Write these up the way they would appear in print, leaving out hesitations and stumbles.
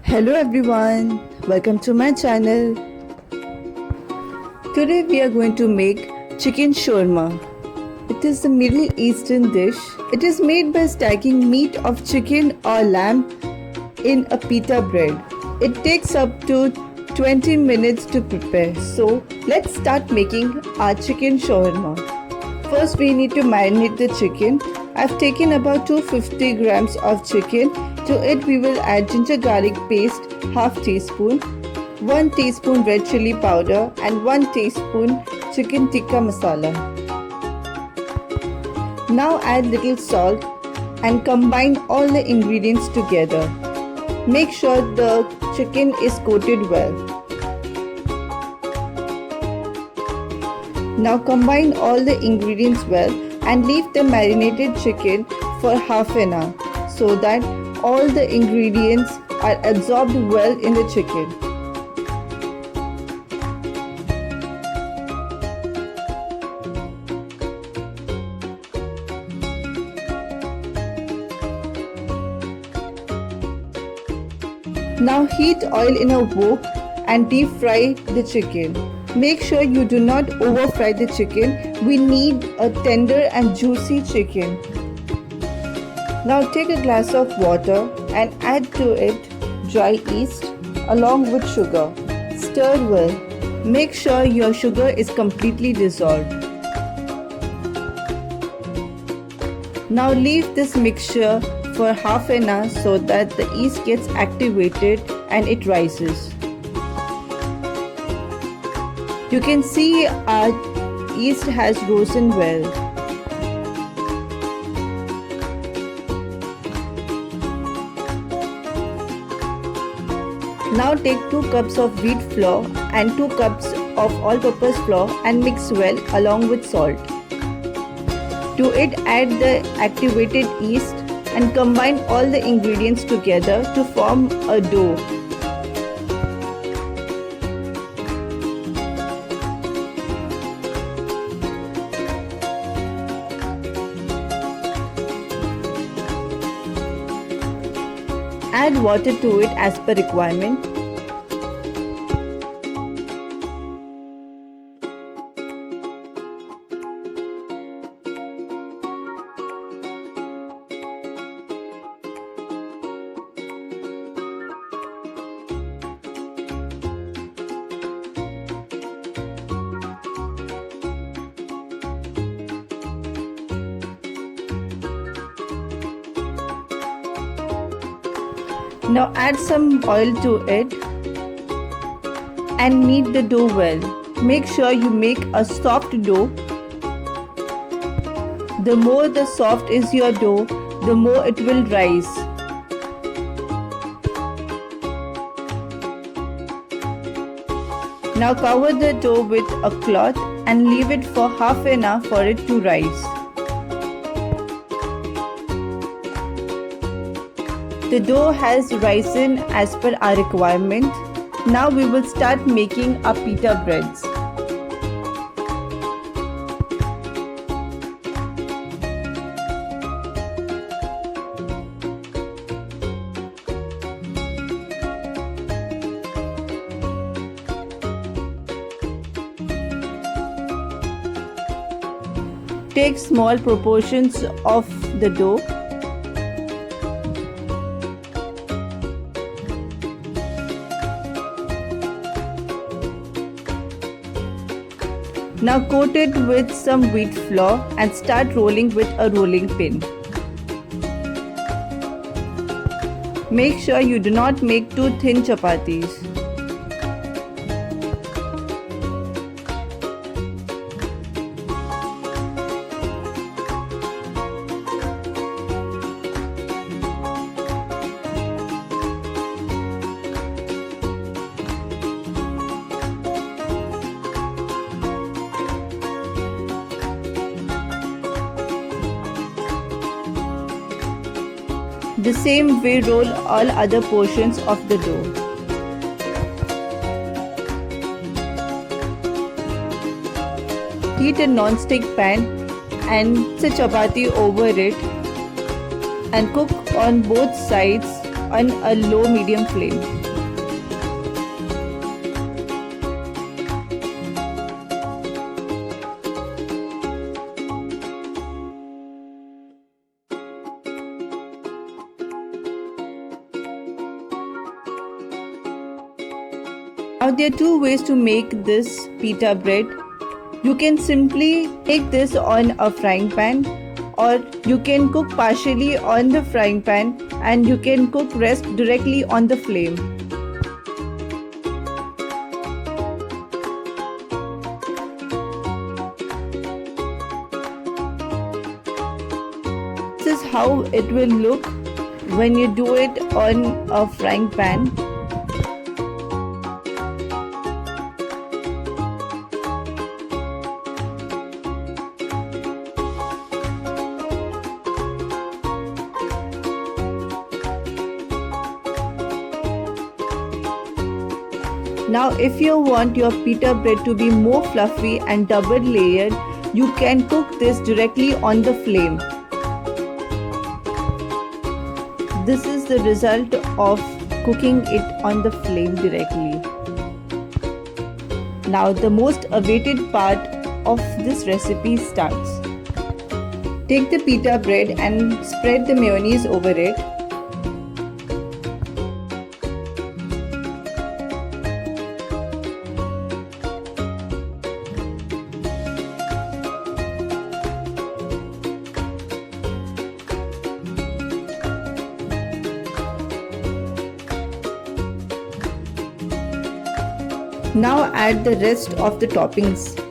Hello everyone, welcome to my channel. Today we are going to make chicken shawarma. It is a Middle Eastern dish. It is made by stacking meat of chicken or lamb in a pita bread. It takes up to 20 minutes to prepare. So let's start making our chicken shawarma. First we need to marinate the chicken. I've taken about 250 grams of chicken. To it we will add ginger garlic paste half teaspoon, 1 teaspoon red chili powder and 1 teaspoon chicken tikka masala. Now add little salt and combine all the ingredients together. Make sure the chicken is coated well. Now combine all the ingredients well and leave the marinated chicken for half an hour so that all the ingredients are absorbed well in the chicken. Now heat oil in a wok and deep fry the chicken. Make sure you do not over fry the chicken. We need a tender and juicy chicken. Now take a glass of water and add to it dry yeast along with sugar. Stir well. Make sure your sugar is completely dissolved. Now leave this mixture for half an hour so that the yeast gets activated and it rises. You can see our yeast has risen well. Now take 2 cups of wheat flour and 2 cups of all-purpose flour and mix well along with salt. To it add the activated yeast and combine all the ingredients together to form a dough. Add water to it as per requirement. Now add some oil to it and knead the dough well. Make sure you make a soft dough. The more the soft is your dough, the more it will rise. Now cover the dough with a cloth and leave it for half an hour for it to rise. The dough has risen as per our requirement. Now we will start making our pita breads. Take small proportions of the dough. Now coat it with some wheat flour and start rolling with a rolling pin. Make sure you do not make too thin chapatis. The same way roll all other portions of the dough. Heat a non-stick pan and set chapati over it and cook on both sides on a low medium flame. Now there are two ways to make this pita bread. You can simply make this on a frying pan, or you can cook partially on the frying pan and you can cook rest directly on the flame. This is how it will look when you do it on a frying pan. Now if you want your pita bread to be more fluffy and double layered, you can cook this directly on the flame. This is the result of cooking it on the flame directly. Now the most awaited part of this recipe starts. Take the pita bread and spread the mayonnaise over it. Now add the rest of the toppings.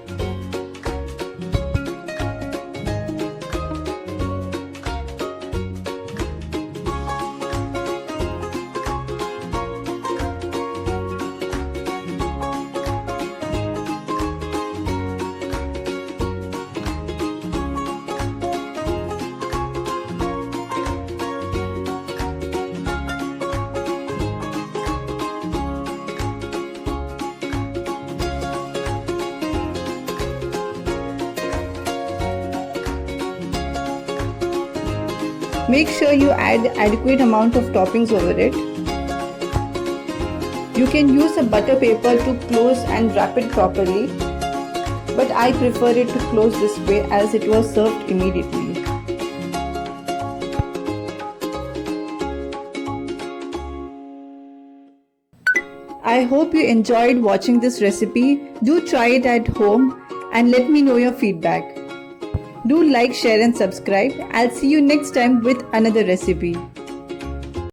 Make sure you add adequate amount of toppings over it. You can use a butter paper to close and wrap it properly, but I prefer it to close this way as it was served immediately. I hope you enjoyed watching this recipe. Do try it at home and let me know your feedback. Do like, share and subscribe. I'll see you next time with another recipe.